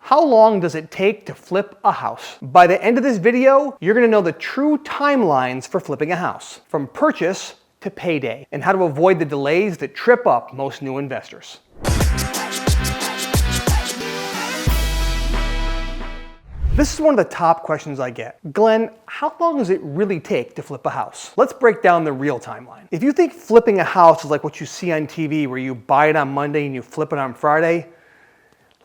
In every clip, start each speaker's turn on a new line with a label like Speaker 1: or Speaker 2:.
Speaker 1: How long does it take to flip a house? By the end of this video, you're going to know the true timelines for flipping a house, from purchase to payday, and how to avoid the delays that trip up most new investors. This is one of the top questions I get. Glenn, how long does it really take to flip a house? Let's break down the real timeline. If you think flipping a house is like what you see on TV where you buy it on Monday and you flip it on Friday,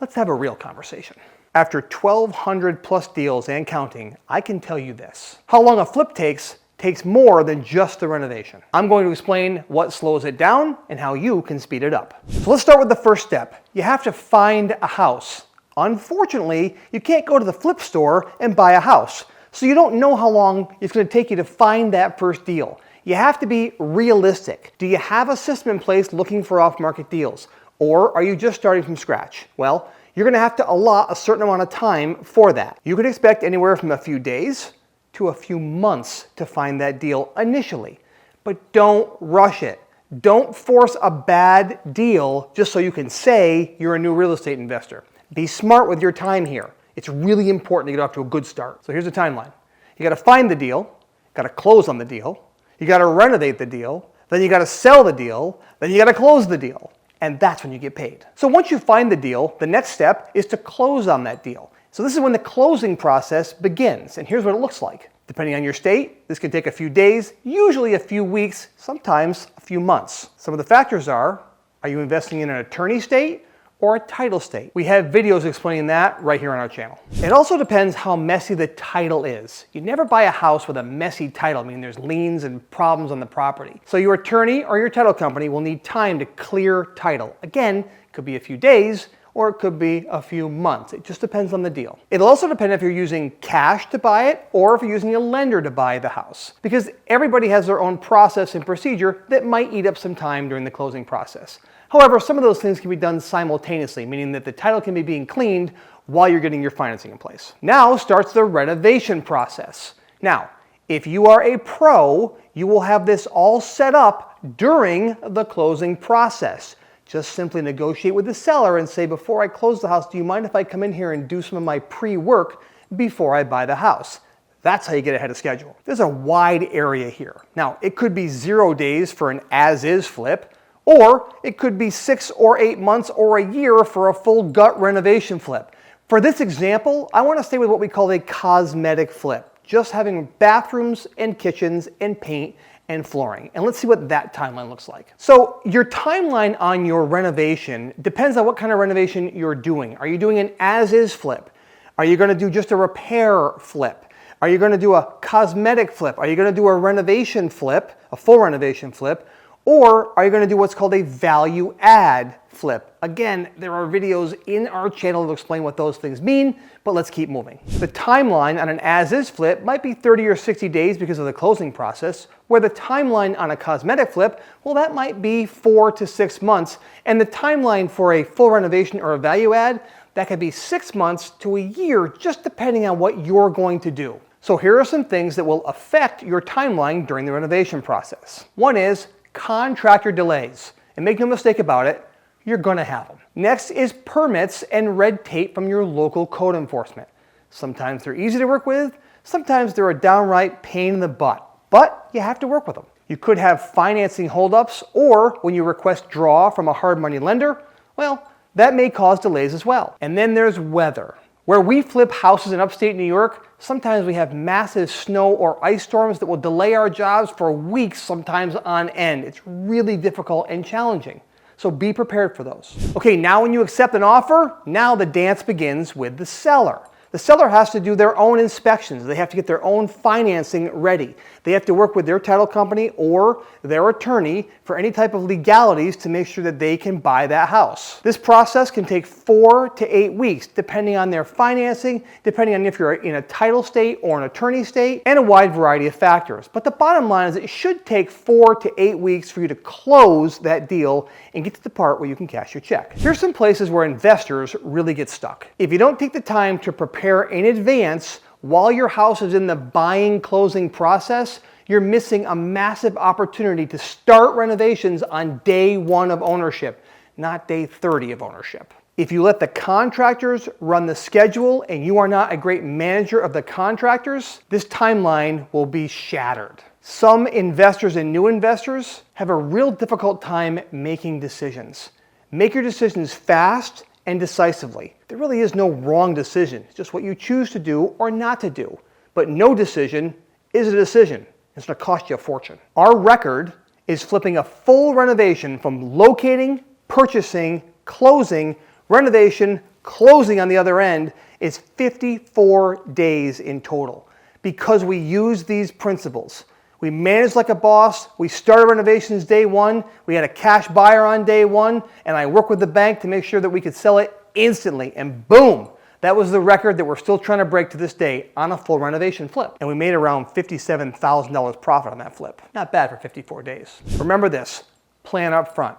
Speaker 1: let's have a real conversation. After 1,200 plus deals and counting, I can tell you this. How long a flip takes more than just the renovation. I'm going to explain what slows it down and how you can speed it up. So let's start with the first step. You have to find a house. Unfortunately, you can't go to the flip store and buy a house, so you don't know how long it's going to take you to find that first deal. You have to be realistic. Do you have a system in place looking for off-market deals? Or are you just starting from scratch? Well, you're going to have to allot a certain amount of time for that. You can expect anywhere from a few days to a few months to find that deal initially, but don't rush it. Don't force a bad deal just so you can say you're a new real estate investor. Be smart with your time here. It's really important to get off to a good start. So here's the timeline. You got to find the deal, got to close on the deal, you got to renovate the deal, then you got to sell the deal, then you got to close the deal. And that's when you get paid. So once you find the deal, the next step is to close on that deal. So this is when the closing process begins. And here's what it looks like. Depending on your state, this can take a few days, usually a few weeks, sometimes a few months. Some of the factors are you investing in an attorney state or a title state? We have videos explaining that right here on our channel. It also depends how messy the title is. You never buy a house with a messy title, meaning there's liens and problems on the property. So your attorney or your title company will need time to clear title. Again, it could be a few days or it could be a few months. It just depends on the deal. It'll also depend if you're using cash to buy it or if you're using a lender to buy the house, because everybody has their own process and procedure that might eat up some time during the closing process. However, some of those things can be done simultaneously, meaning that the title can be being cleaned while you're getting your financing in place. Now starts the renovation process. Now, if you are a pro, you will have this all set up during the closing process. Just simply negotiate with the seller and say, before I close the house, do you mind if I come in here and do some of my pre-work before I buy the house? That's how you get ahead of schedule. There's a wide area here. Now, it could be 0 days for an as-is flip, or it could be 6 or 8 months or a year for a full gut renovation flip. For this example, I want to stay with what we call a cosmetic flip, just having bathrooms and kitchens and paint and flooring. And let's see what that timeline looks like. So your timeline on your renovation depends on what kind of renovation you're doing. Are you doing an as-is flip? Are you going to do just a repair flip? Are you going to do a cosmetic flip? Are you going to do a renovation flip, a full renovation flip? Or are you going to do what's called a value add flip? Again, there are videos in our channel to explain what those things mean, but let's keep moving. The timeline on an as-is flip might be 30 or 60 days because of the closing process, where the timeline on a cosmetic flip, well, that might be 4 to 6 months. And the timeline for a full renovation or a value add, that could be 6 months to a year, just depending on what you're going to do. So here are some things that will affect your timeline during the renovation process. One is contractor delays. And make no mistake about it, you're going to have them. Next is permits and red tape from your local code enforcement. Sometimes they're easy to work with, sometimes they're a downright pain in the butt, but you have to work with them. You could have financing holdups, or when you request draw from a hard money lender, well, that may cause delays as well. And then there's weather. Where we flip houses in upstate New York, sometimes we have massive snow or ice storms that will delay our jobs for weeks, sometimes on end. It's really difficult and challenging. So be prepared for those. Okay, now when you accept an offer, now the dance begins with the seller. The seller has to do their own inspections. They have to get their own financing ready. They have to work with their title company or their attorney for any type of legalities to make sure that they can buy that house. This process can take 4 to 8 weeks, depending on their financing, depending on if you're in a title state or an attorney state, and a wide variety of factors. But the bottom line is it should take 4 to 8 weeks for you to close that deal and get to the part where you can cash your check. Here's some places where investors really get stuck. If you don't take the time to prepare in advance while your house is in the buying closing process, you're missing a massive opportunity to start renovations on day 1 of ownership, not day 30 of ownership. If you let the contractors run the schedule and you are not a great manager of the contractors, this timeline will be shattered. Some investors and new investors have a real difficult time making decisions. Make your decisions fast and decisively. There really is no wrong decision. It's just what you choose to do or not to do. But no decision is a decision. It's going to cost you a fortune. Our record is flipping a full renovation from locating, purchasing, closing, renovation, closing on the other end is 54 days in total because we use these principles. We manage like a boss. We started renovations day one. We had a cash buyer on day one, and I worked with the bank to make sure that we could sell it instantly, and boom, that was the record that we're still trying to break to this day on a full renovation flip. And we made around $57,000 profit on that flip. Not bad for 54 days. Remember this, plan up front.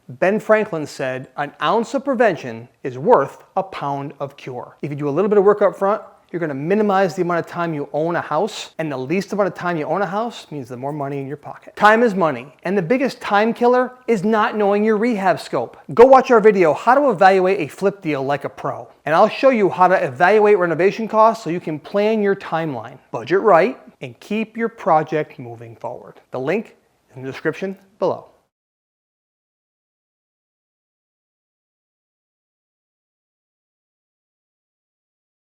Speaker 1: Ben Franklin said, an ounce of prevention is worth a pound of cure. If you do a little bit of work up front, you're going to minimize the amount of time you own a house, and the least amount of time you own a house means the more money in your pocket. Time is money, and the biggest time killer is not knowing your rehab scope. Go watch our video, How to Evaluate a Flip Deal Like a Pro, and I'll show you how to evaluate renovation costs so you can plan your timeline, budget right, and keep your project moving forward. The link is in the description below.